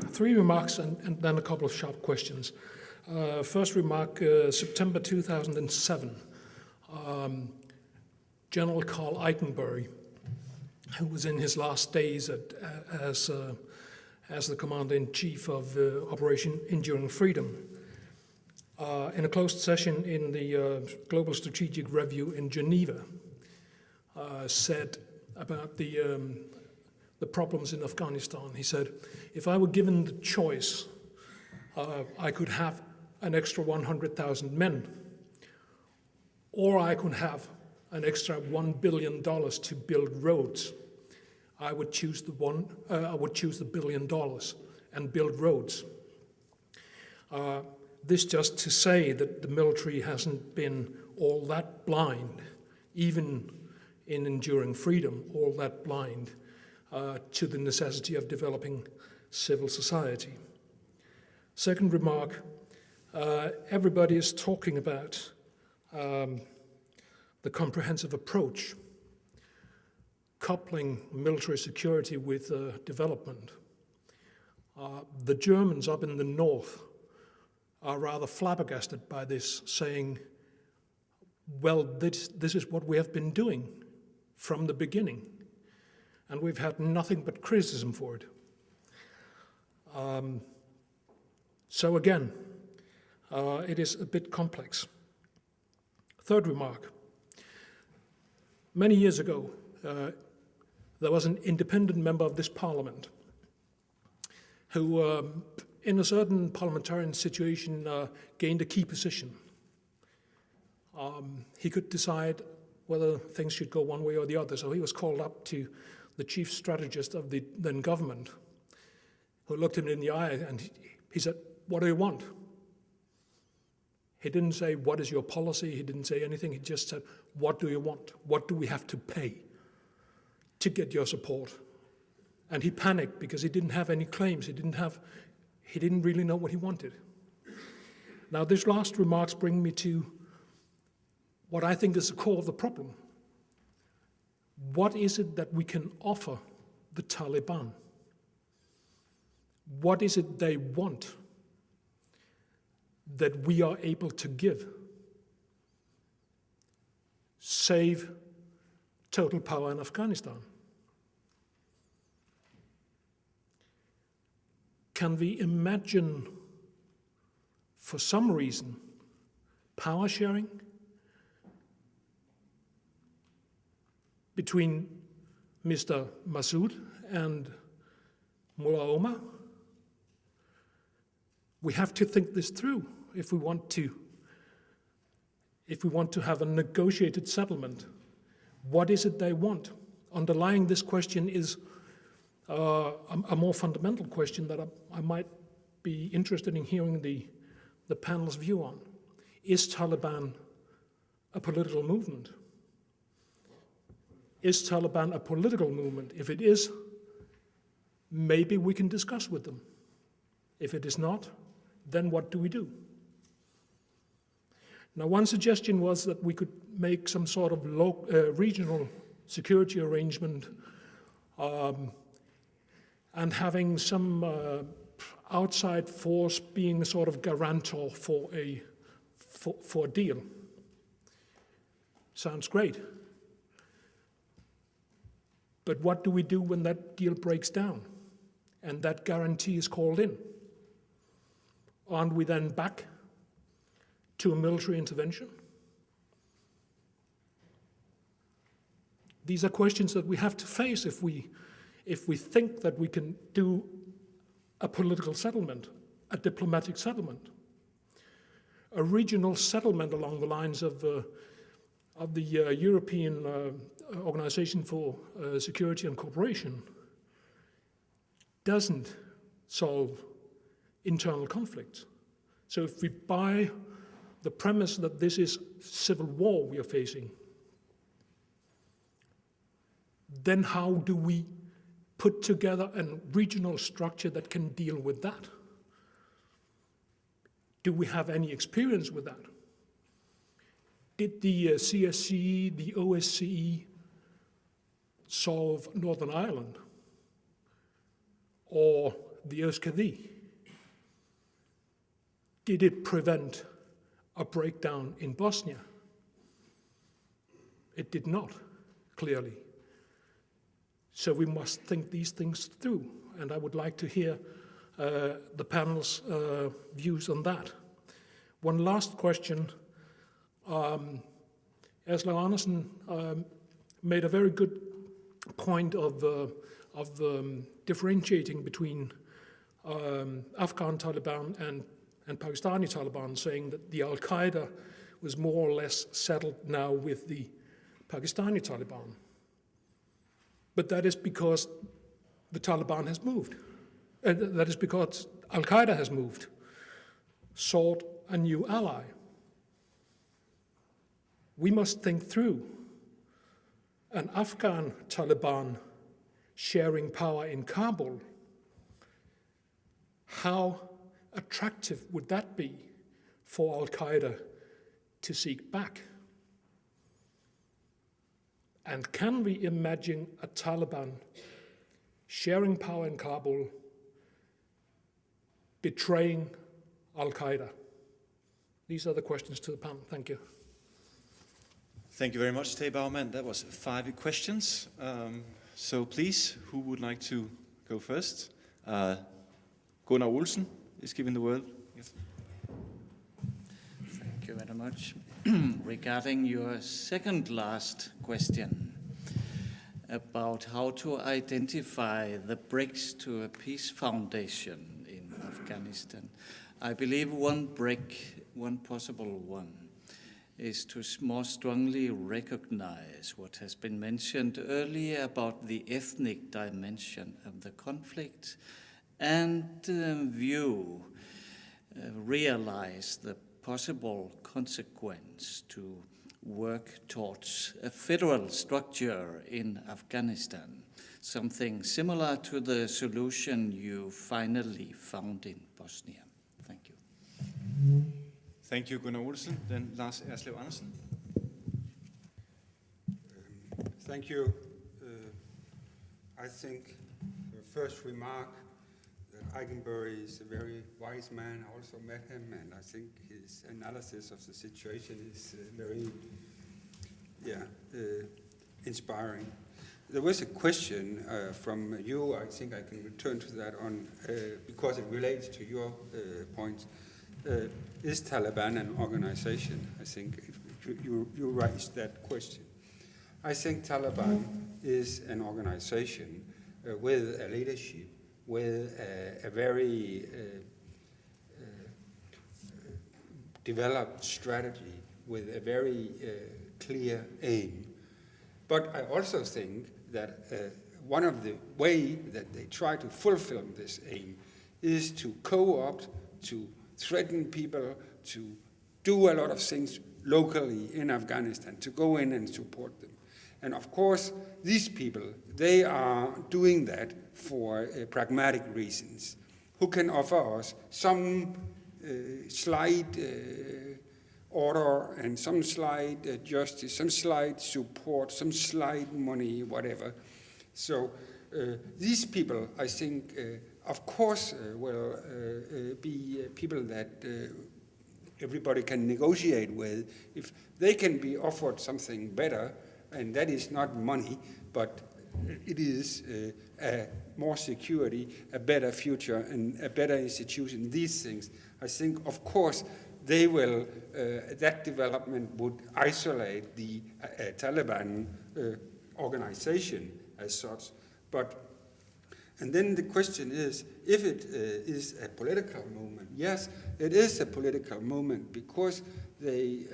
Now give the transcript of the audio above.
Three remarks and then a couple of sharp questions. First remark, September 2007, General Karl Eikenberry, who was in his last days as the Commander-in-Chief of Operation Enduring Freedom, in a closed session in the Global Strategic Review in Geneva, said about the problems in Afghanistan. He said, if I were given the choice, I could have an extra 100,000 men, or I could have an extra $1 billion to build roads. I would choose the $1 billion and build roads. This just to say that the military hasn't been all that blind, even in enduring freedom, all that blind to the necessity of developing civil society. Second remark, everybody is talking about the comprehensive approach, coupling military security with development. The Germans up in the north are rather flabbergasted by this, saying, well, this is what we have been doing from the beginning, and we've had nothing but criticism for it. So again, it is a bit complex. Third remark, many years ago, there was an independent member of this parliament who, in a certain parliamentarian situation, gained a key position. He could decide whether things should go one way or the other, so he was called up to the chief strategist of the then government, who looked him in the eye and he said, what do you want? He didn't say, what is your policy? He didn't say anything. He just said, what do you want? What do we have to pay to get your support? And he panicked because he didn't have any claims. He didn't really know what he wanted. Now, this last remarks bring me to what I think is the core of the problem. What is it that we can offer the Taliban? What is it they want that we are able to give? Save total power in Afghanistan. Can we imagine, for some reason, power sharing between Mr. Massoud and Mullah Omar? We have to think this through if we want to have a negotiated settlement. What is it they want? Underlying this question is a more fundamental question that I might be interested in hearing the panel's view on. Is Taliban a political movement? Is Taliban a political movement? If it is, maybe we can discuss with them. If it is not, then what do we do? Now, one suggestion was that we could make some sort of regional security arrangement and having some outside force being a sort of guarantor for a deal. Sounds great. But what do we do when that deal breaks down and that guarantee is called in? Aren't we then back to a military intervention? These are questions that we have to face if we think that we can do a political settlement, a diplomatic settlement, a regional settlement along the lines of the European Organization for Security and Cooperation doesn't solve internal conflicts. So if we buy the premise that this is civil war we are facing, then how do we put together a regional structure that can deal with that? Do we have any experience with that? Did the CSCE, the OSCE solve Northern Ireland? Or the AFGHANI, did it prevent a breakdown in Bosnia? It did not, clearly. So we must think these things through, and I would like to hear the panel's views on that. One last question. Aslaug Andersen made a very good point of differentiating between Afghan Taliban and Pakistani Taliban, saying that the Al-Qaeda was more or less settled now with the Pakistani Taliban. But that is because the Taliban has moved. That is because Al-Qaeda has moved, sought a new ally. We must think through an Afghan Taliban sharing power in Kabul. How attractive would that be for Al-Qaeda to seek back? And can we imagine a Taliban sharing power in Kabul, betraying Al-Qaeda? These are the questions to the panel. Thank you. Thank you very much, Tage Bauman. That was 5 questions. So please, who would like to go first? Gunnar Olsen is given the word. Yes. Thank you very much. Regarding your second last question about how to identify the bricks to a peace foundation in Afghanistan, I believe one brick, one possible one, is to more strongly recognize what has been mentioned earlier about the ethnic dimension of the conflict and realize the possible consequence to work towards a federal structure in Afghanistan, something similar to the solution you finally found in Bosnia. Thank you. Thank you, Gunnar Olsen. Then Lars Aslaug Andersen. Thank you. I think the first remark that Eikenberry is a very wise man. I also met him, and I think his analysis of the situation is very inspiring. There was a question from you. I think I can return to that on because it relates to your point. Is Taliban an organization? I think you raised that question. I think Taliban is an organization with a leadership, with a very developed strategy, with a very clear aim. But I also think that one of the ways that they try to fulfill this aim is to co-opt, to threaten people, to do a lot of things locally in Afghanistan, to go in and support them. And of course, these people, they are doing that for pragmatic reasons. Who can offer us some slight order and some slight justice, some slight support, some slight money, whatever. So these people, I think, of course, will be people that everybody can negotiate with. If they can be offered something better, and that is not money, but it is more security, a better future, and a better institution, these things, I think, of course, they will, that development would isolate the Taliban organization as such. And then the question is, if it is a political movement, yes, it is a political movement because they